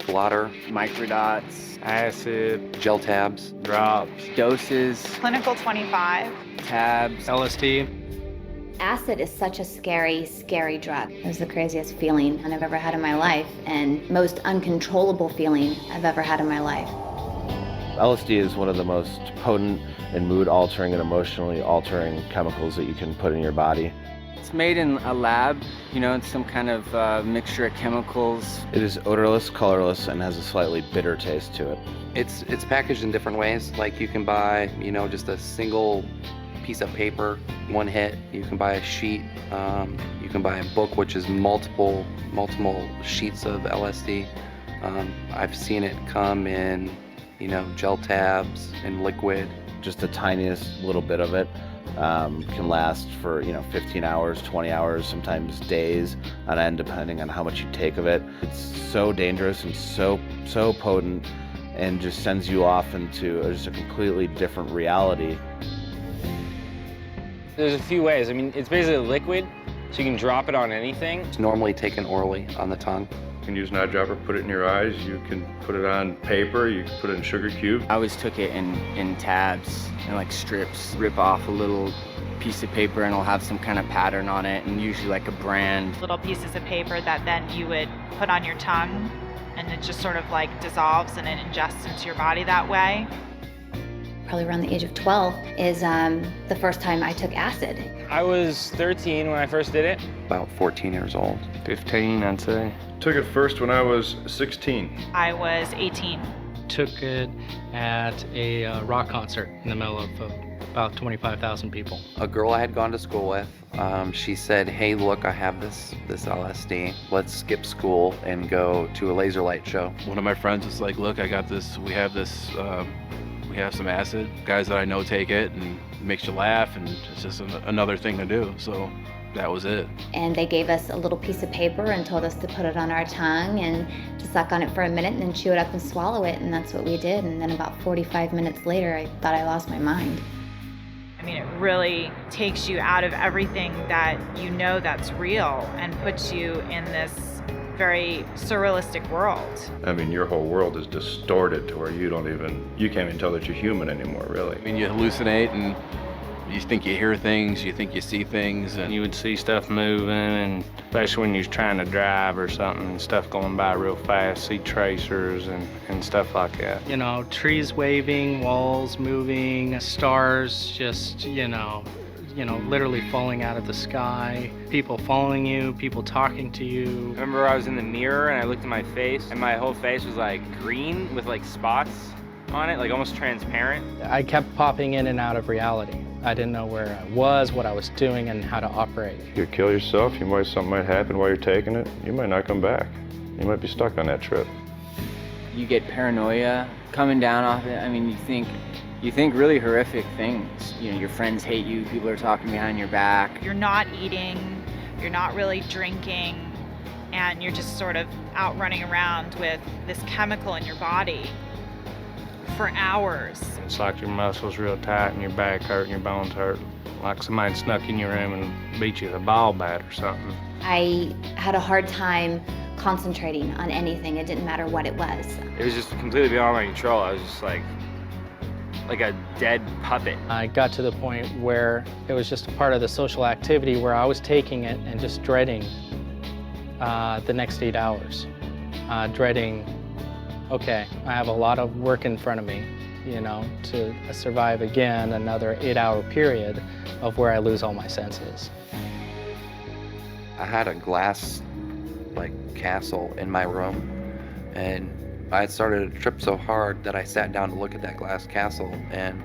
blotter, microdots, acid, gel tabs, drops, doses, Clinical 25. tabs, LSD. Acid is such a scary, scary drug. It was the craziest feeling I've ever had in my life, and most uncontrollable feeling I've ever had in my life. LSD is one of the most potent and mood-altering and emotionally altering chemicals that you can put in your body. It's made in a lab, it's some kind of mixture of chemicals. It is odorless, colorless, and has a slightly bitter taste to it. It's packaged in different ways. Like you can buy, just a single piece of paper, one hit. You can buy a sheet. You can buy a book, which is multiple sheets of LSD. I've seen it come in, gel tabs and liquid. Just the tiniest little bit of it can last for 15 hours, 20 hours, sometimes days on end, depending on how much you take of it. It's so dangerous and so potent, and just sends you off into just a completely different reality. There's a few ways. It's basically liquid, so you can drop it on anything. It's normally taken orally on the tongue. You can use an eyedropper, put it in your eyes. You can put it on paper. You can put it in sugar cubes. I always took it in tabs and like strips. Rip off a little piece of paper and it'll have some kind of pattern on it, and usually like a brand. Little pieces of paper that then you would put on your tongue, and it just sort of like dissolves and it ingests into your body that way. Probably around the age of 12 is the first time I took acid. I was 13 when I first did it. About 14 years old. 15, I'd say. Took it first when I was 16. I was 18. Took it at a rock concert in the middle of about 25,000 people. A girl I had gone to school with, she said, "Hey, look, I have this LSD. Let's skip school and go to a laser light show." One of my friends was like, "Look, I got this. We have this. We have some acid. Guys that I know take it, and it makes you laugh, and it's just another thing to do." So that was it. And they gave us a little piece of paper and told us to put it on our tongue and to suck on it for a minute and then chew it up and swallow it, and that's what we did. And then about 45 minutes later, I thought I lost my mind. It really takes you out of everything that that's real and puts you in this very surrealistic world. Your whole world is distorted to where you can't even tell that you're human anymore, really. You hallucinate, and you think you hear things, you think you see things, and You would see stuff moving, and especially when you're trying to drive or something, stuff going by real fast, see tracers and stuff like that. Trees waving, walls moving, stars just, literally falling out of the sky, people following you, people talking to you. Remember I was in the mirror and I looked at my face, and my whole face was like green with like spots on it, like almost transparent. I kept popping in and out of reality. I didn't know where I was, what I was doing, and how to operate. You could kill yourself. Something might happen while you're taking it. You might not come back. You might be stuck on that trip. You get paranoia coming down off it. You think really horrific things. Your friends hate you, people are talking behind your back. You're not eating, you're not really drinking, and you're just sort of out running around with this chemical in your body for hours. It's like your muscles real tight and your back hurt and your bones hurt. Like somebody snuck in your room and beat you with a ball bat or something. I had a hard time concentrating on anything. It didn't matter what it was. It was just completely beyond my control. I was just like a dead puppet. I got to the point where it was just a part of the social activity where I was taking it and just dreading the next 8 hours. Dreading, okay, I have a lot of work in front of me, to survive again another 8-hour period of where I lose all my senses. I had a glass castle in my room, and I had started to trip so hard that I sat down to look at that glass castle, and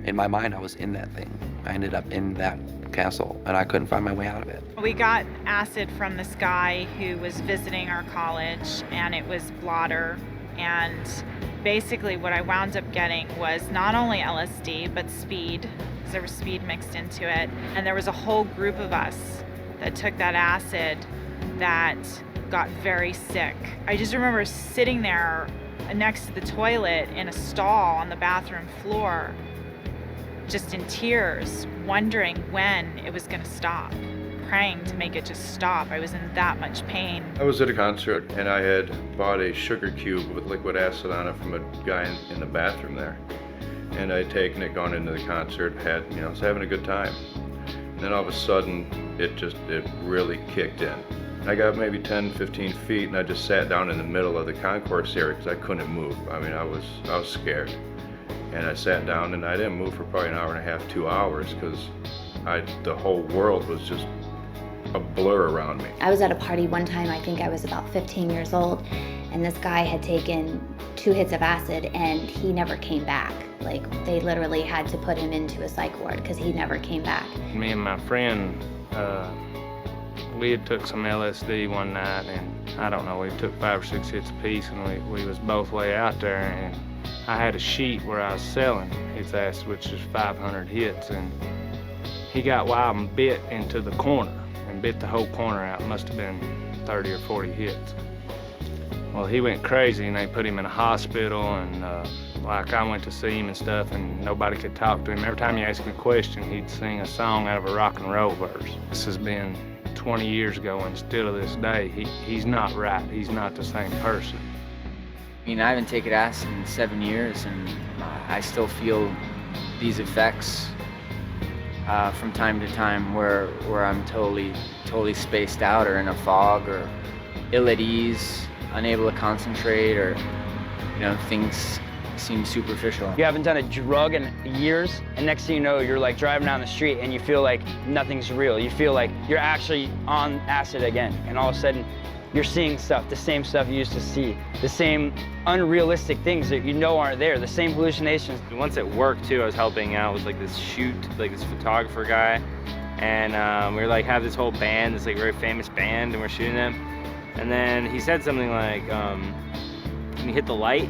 in my mind I was in that thing. I ended up in that castle, and I couldn't find my way out of it. We got acid from this guy who was visiting our college, and it was blotter. And basically what I wound up getting was not only LSD, but speed, because there was speed mixed into it. And there was a whole group of us that took that acid that got very sick. I just remember sitting there next to the toilet in a stall on the bathroom floor, just in tears, wondering when it was going to stop. praying to make it just stop. I was in that much pain. I was at a concert and I had bought a sugar cube with liquid acid on it from a guy in the bathroom there. And I'd taken it, gone into the concert, was having a good time. And then all of a sudden, it really kicked in. I got maybe 10, 15 feet and I just sat down in the middle of the concourse area because I couldn't move. I mean, I was scared. And I sat down and I didn't move for probably an hour and a half, 2 hours, because the whole world was just a blur around me. I was at a party one time, I think I was about 15 years old, and this guy had taken 2 hits of acid and he never came back. Like, they literally had to put him into a psych ward because he never came back. Me and my friend, we had took some LSD one night, and I don't know, we took 5 or 6 hits apiece, and we was both way out there, and I had a sheet where I was selling his acid, which is 500 hits, and he got wild and bit into the corner, and bit the whole corner out. Must have been 30 or 40 hits. Well, he went crazy, and they put him in a hospital, and I went to see him and stuff, and nobody could talk to him. Every time you asked him a question, he'd sing a song out of a rock and roll verse. This has been 20 years ago, and still to this day, he's not right. He's not the same person. I mean, I haven't taken acid in 7 years, and I still feel these effects from time to time where I'm totally spaced out, or in a fog, or ill at ease, unable to concentrate, or things seem superficial. You haven't done a drug in years, and next thing you know, you're like driving down the street and you feel like nothing's real. You feel like you're actually on acid again, and all of a sudden you're seeing stuff, the same stuff you used to see, the same unrealistic things that you know aren't there, the same hallucinations. Once at work too, I was helping out with like this this photographer guy, and we were like have this whole band, this like very famous band, and we're shooting them. And then he said something like, "Can you hit the light?"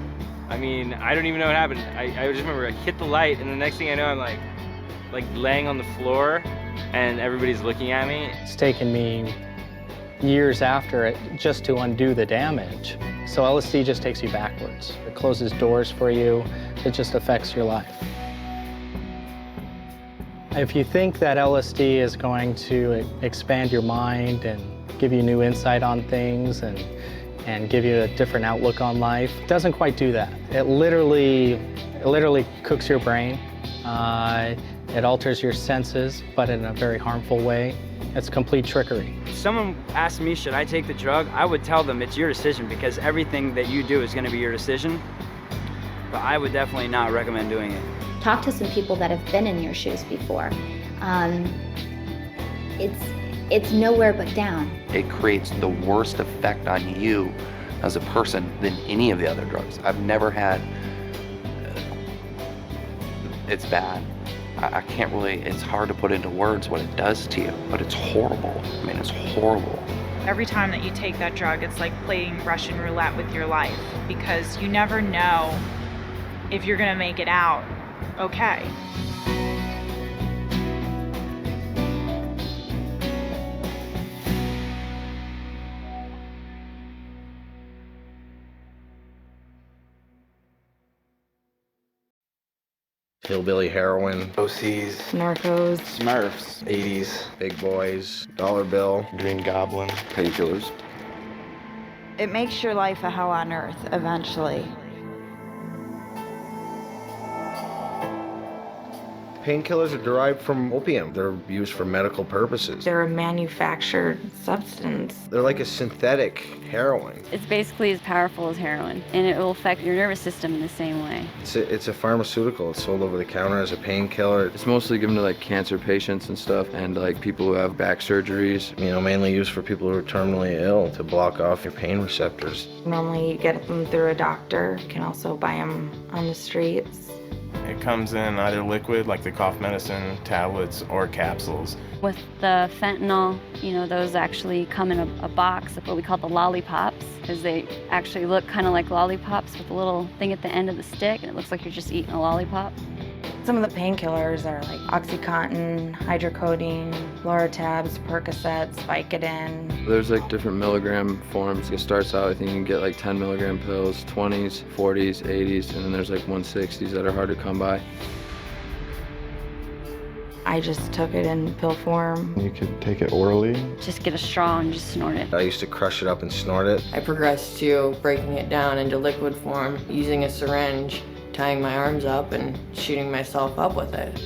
I mean, I don't even know what happened. I just remember I hit the light, and the next thing I know, I'm like laying on the floor, and everybody's looking at me. It's taken me years after it just to undo the damage. So LSD just takes you backwards. It closes doors for you. It just affects your life. If you think that LSD is going to expand your mind and give you new insight on things and give you a different outlook on life, it doesn't quite do that. It literally cooks your brain. It alters your senses, but in a very harmful way. It's complete trickery. If someone asked me, should I take the drug, I would tell them it's your decision, because everything that you do is going to be your decision. But I would definitely not recommend doing it. Talk to some people that have been in your shoes before. It's nowhere but down. It creates the worst effect on you as a person than any of the other drugs. I've never had, it's bad. I can't really, it's hard to put into words what it does to you, but it's horrible. I mean, it's horrible. Every time that you take that drug, it's like playing Russian roulette with your life, because you never know if you're gonna make it out okay. Hillbilly heroin, OCs, Narcos, Smurfs, 80s, Big Boys, Dollar Bill, Green Goblin, painkillers. it makes your life a hell on earth eventually. Painkillers are derived from opium. They're used for medical purposes. They're a manufactured substance. They're like a synthetic heroin. It's basically as powerful as heroin, and it will affect your nervous system in the same way. It's a pharmaceutical. It's sold over the counter as a painkiller. It's mostly given to like cancer patients and stuff, and like people who have back surgeries. You know, mainly used for people who are terminally ill to block off your pain receptors. Normally you get them through a doctor. You can also buy them on the streets. It comes in either liquid, like the cough medicine, tablets, or capsules. With the fentanyl, you know, those actually come in a box of what we call the lollipops, because they actually look kind of like lollipops with a little thing at the end of the stick, and it looks like you're just eating a lollipop. Some of the painkillers are like OxyContin, hydrocodone, Loratabs, Percocets, Vicodin. There's like different milligram forms. It starts out, I think you can get like 10 milligram pills, 20s, 40s, 80s, and then there's like 160s that are hard to come by. I just took it in pill form. You could take it orally. Just get a straw and just snort it. I used to crush it up and snort it. I progressed to breaking it down into liquid form, using a syringe, tying my arms up and shooting myself up with it.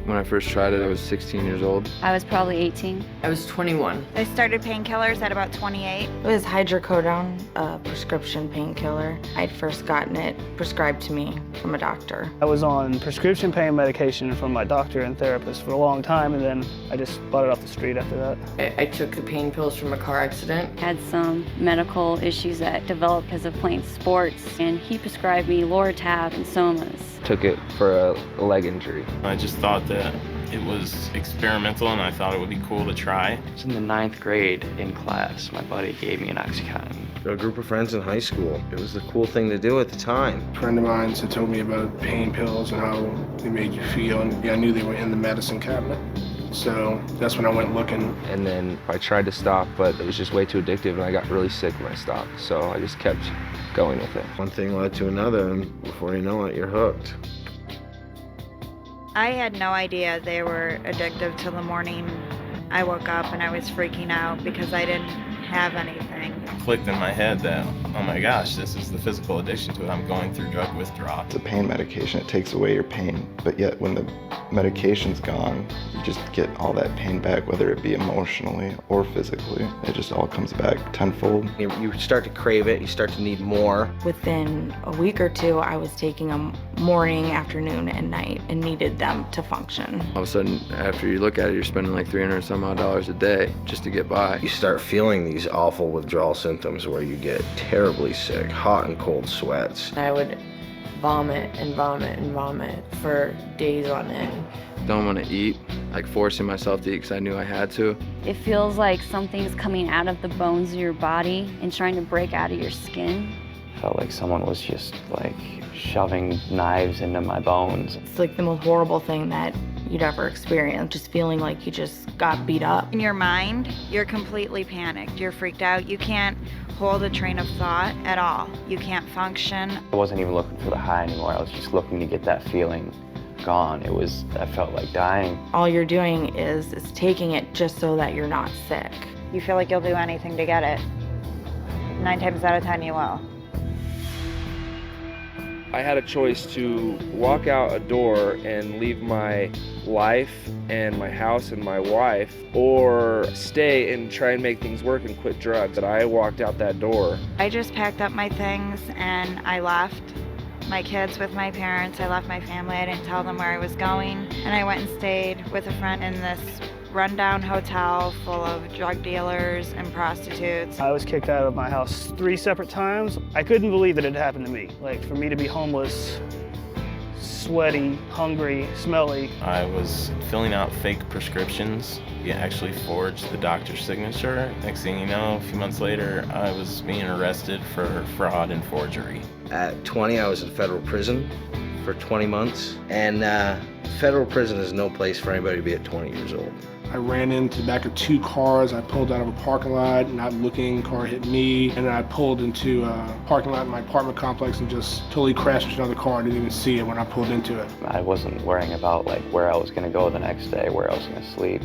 When I first tried it, I was 16 years old. I was probably 18. I was 21. I started painkillers at about 28. It was hydrocodone, a prescription painkiller. I'd first gotten it prescribed to me from a doctor. I was on prescription pain medication from my doctor and therapist for a long time, and then I just bought it off the street after that. I took the pain pills from a car accident. Had some medical issues that developed because of playing sports, and he prescribed me Loratab and Somas. Took it for a leg injury. I just thought that it was experimental and I thought it would be cool to try. It was in the 9th grade in class. My buddy gave me an Oxycontin. A group of friends in high school. It was the cool thing to do at the time. A friend of mine had told me about pain pills and how they made you feel, and I knew they were in the medicine cabinet. So that's when I went looking. And then I tried to stop, but it was just way too addictive and I got really sick when I stopped. So I just kept going with it. One thing led to another, and before you know it, you're hooked. I had no idea they were addictive till the morning I woke up and I was freaking out because I didn't have anything. It clicked in my head that, oh my gosh, this is the physical addiction to it. I'm going through drug withdrawal. It's a pain medication. It takes away your pain. But yet when the medication's gone, you just get all that pain back, whether it be emotionally or physically. It just all comes back tenfold. You start to crave it. You start to need more. Within a week or two, I was taking them morning, afternoon, and night and needed them to function. All of a sudden, after you look at it, you're spending like $300 some odd a day just to get by. You start feeling these awful withdrawal symptoms where you get terribly sick, hot and cold sweats. I would vomit and vomit and vomit for days on end. Don't want to eat, like forcing myself to eat because I knew I had to. It feels like something's coming out of the bones of your body and trying to break out of your skin. Felt like someone was just like shoving knives into my bones. It's like the most horrible thing that you'd ever experience, just feeling like you just got beat up. In your mind, you're completely panicked. You're freaked out. You can't hold a train of thought at all. You can't function. I wasn't even looking for the high anymore. I was just looking to get that feeling gone. I felt like dying. All you're doing is taking it just so that you're not sick. You feel like you'll do anything to get it. 9 times out of 10 you will. I had a choice to walk out a door and leave my life and my house and my wife, or stay and try and make things work and quit drugs. And I walked out that door. I just packed up my things and I left my kids with my parents. I left my family. I didn't tell them where I was going. And I went and stayed with a friend in this rundown hotel full of drug dealers and prostitutes. I was kicked out of my house 3 separate times. I couldn't believe that it happened to me. Like, for me to be homeless, sweaty, hungry, smelly. I was filling out fake prescriptions. You actually forged the doctor's signature. Next thing you know, a few months later, I was being arrested for fraud and forgery. At 20, I was in federal prison for 20 months. And federal prison is no place for anybody to be at 20 years old. I ran into the back of 2 cars. I pulled out of a parking lot, not looking, car hit me. And then I pulled into a parking lot in my apartment complex and just totally crashed into another car. I didn't even see it when I pulled into it. I wasn't worrying about like where I was gonna go the next day, where I was gonna sleep.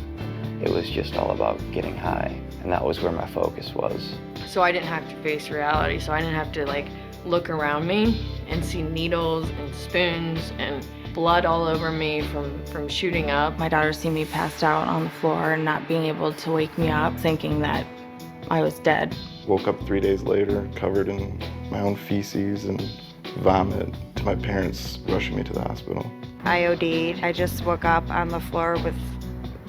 It was just all about getting high, and that was where my focus was. So I didn't have to face reality, so I didn't have to like look around me and see needles and spoons and blood all over me from shooting up. My daughter seen me passed out on the floor and not being able to wake me up, thinking that I was dead. Woke up 3 days later, covered in my own feces and vomit, to my parents rushing me to the hospital. I OD'd. I just woke up on the floor with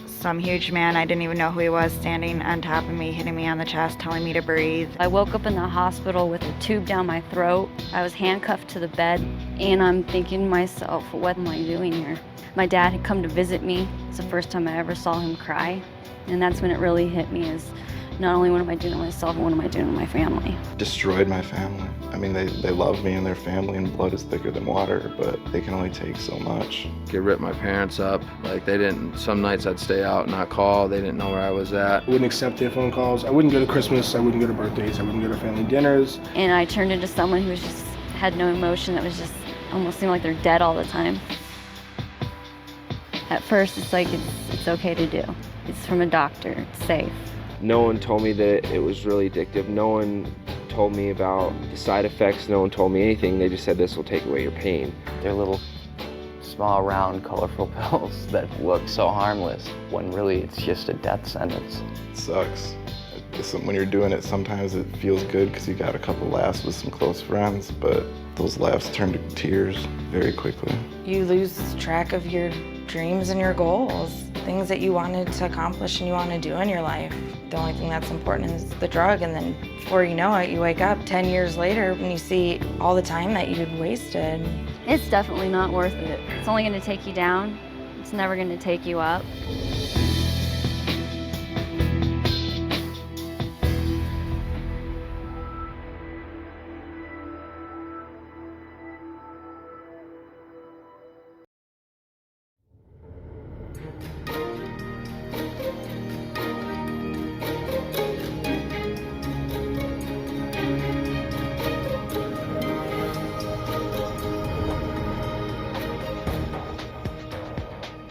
some huge man, I didn't even know who he was, standing on top of me, hitting me on the chest, telling me to breathe. I woke up in the hospital with a tube down my throat. I was handcuffed to the bed, and I'm thinking to myself, what am I doing here? My dad had come to visit me. It's the first time I ever saw him cry, and that's when it really hit me, is not only what am I doing to myself, but what am I doing to my family? Destroyed my family. I mean, they love me and their family, and blood is thicker than water, but they can only take so much. It ripped my parents up. Like, they didn't, some nights I'd stay out and not call. They didn't know where I was at. I wouldn't accept their phone calls. I wouldn't go to Christmas. I wouldn't go to birthdays. I wouldn't go to family dinners. And I turned into someone who was just had no emotion, that was just almost seemed like they're dead all the time. At first, it's like it's okay to do. It's from a doctor, it's safe. No one told me that it was really addictive. No one told me about the side effects. No one told me anything. They just said this will take away your pain. They're little small, round, colorful pills that look so harmless when really it's just a death sentence. It sucks. When you're doing it, sometimes it feels good because you got a couple laughs with some close friends, but those laughs turn to tears very quickly. You lose track of your dreams and your goals, things that you wanted to accomplish and you want to do in your life. The only thing that's important is the drug, and then before you know it, you wake up 10 years later and you see all the time that you had wasted. It's definitely not worth it. It's only going to take you down. It's never going to take you up.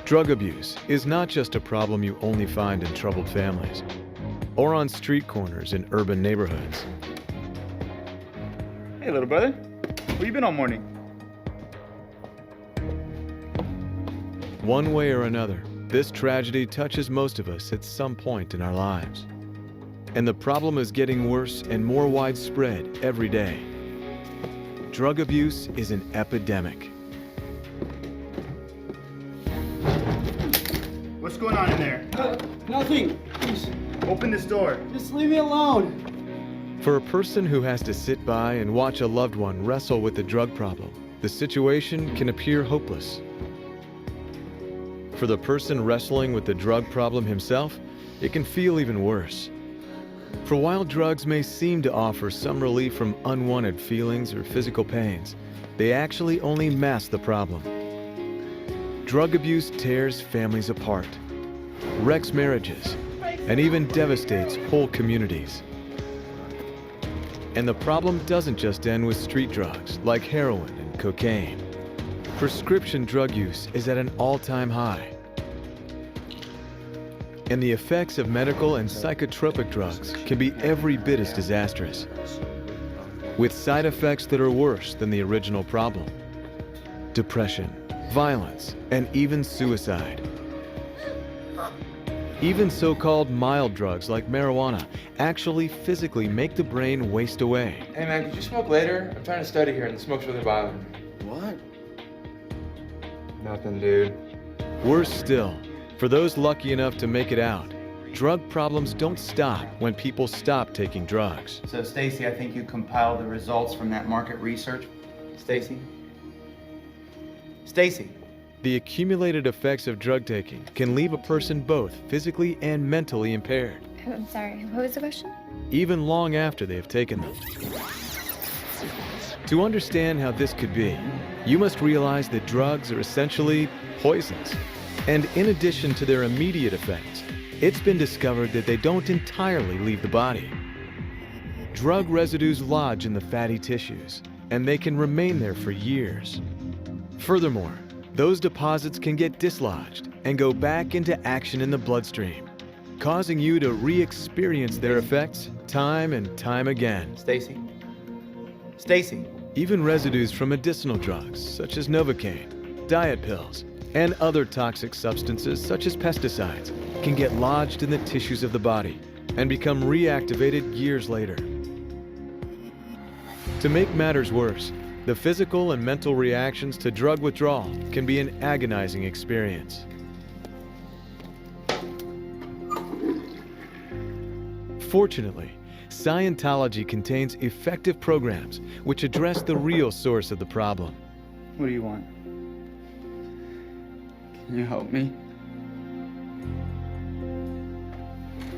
Drug abuse is not just a problem you only find in troubled families or on street corners in urban neighborhoods. Hey, little brother. Where you been all morning? One way or another, this tragedy touches most of us at some point in our lives. And the problem is getting worse and more widespread every day. Drug abuse is an epidemic. What's going on in there? Nothing. Please. Open this door. Just leave me alone. For a person who has to sit by and watch a loved one wrestle with the drug problem, the situation can appear hopeless. For the person wrestling with the drug problem himself, it can feel even worse. For while drugs may seem to offer some relief from unwanted feelings or physical pains, they actually only mask the problem. Drug abuse tears families apart, wrecks marriages, and even devastates whole communities. And the problem doesn't just end with street drugs like heroin and cocaine. Prescription drug use is at an all-time high. And the effects of medical and psychotropic drugs can be every bit as disastrous, with side effects that are worse than the original problem: depression, violence, and even suicide. Even so-called mild drugs like marijuana actually physically make the brain waste away. Hey man, could you smoke later? I'm trying to study here and the smoke's really bothering me. What? Nothing, dude. Worse still, for those lucky enough to make it out, drug problems don't stop when people stop taking drugs. So Stacy, I think you compiled the results from that market research. Stacy? Stacy. The accumulated effects of drug taking can leave a person both physically and mentally impaired, I'm sorry, what was the question? even long after they have taken them. To understand how this could be, you must realize that drugs are essentially poisons. And in addition to their immediate effects, it's been discovered that they don't entirely leave the body. Drug residues lodge in the fatty tissues, and they can remain there for years. Furthermore, those deposits can get dislodged and go back into action in the bloodstream, causing you to re-experience their effects time and time again. Stacy? Stacy? Even residues from medicinal drugs, such as Novocaine, diet pills, and other toxic substances, such as pesticides, can get lodged in the tissues of the body and become reactivated years later. To make matters worse, the physical and mental reactions to drug withdrawal can be an agonizing experience. Fortunately, Scientology contains effective programs which address the real source of the problem. What do you want? Can you help me?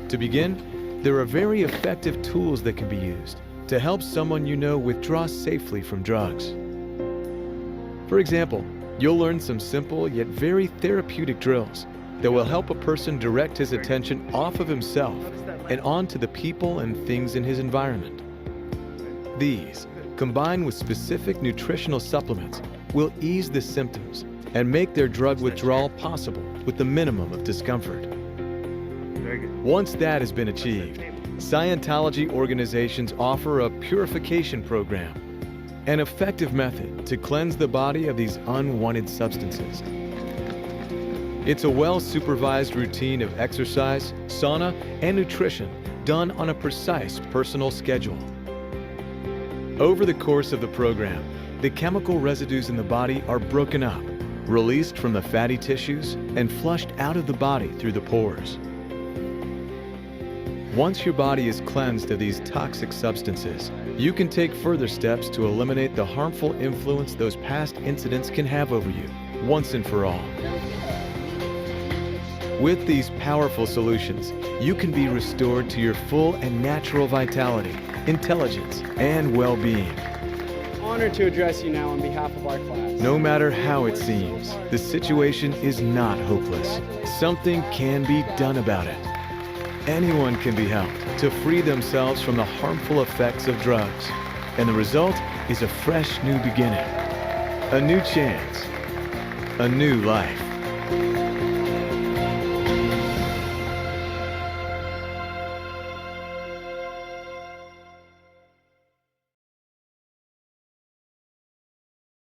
To begin, there are very effective tools that can be used to help someone you know withdraw safely from drugs. For example, you'll learn some simple yet very therapeutic drills that will help a person direct his attention off of himself and onto the people and things in his environment. These, combined with specific nutritional supplements, will ease the symptoms and make their drug withdrawal possible with the minimum of discomfort. Once that has been achieved, Scientology organizations offer a purification program, an effective method to cleanse the body of these unwanted substances. It's a well-supervised routine of exercise, sauna, and nutrition done on a precise personal schedule. Over the course of the program, the chemical residues in the body are broken up, released from the fatty tissues, and flushed out of the body through the pores. Once your body is cleansed of these toxic substances, you can take further steps to eliminate the harmful influence those past incidents can have over you, once and for all. With these powerful solutions, you can be restored to your full and natural vitality, intelligence, and well-being. Honored to address you now on behalf of our class. No matter how it seems, the situation is not hopeless. Something can be done about it. Anyone can be helped to free themselves from the harmful effects of drugs. And the result is a fresh new beginning, a new chance, a new life.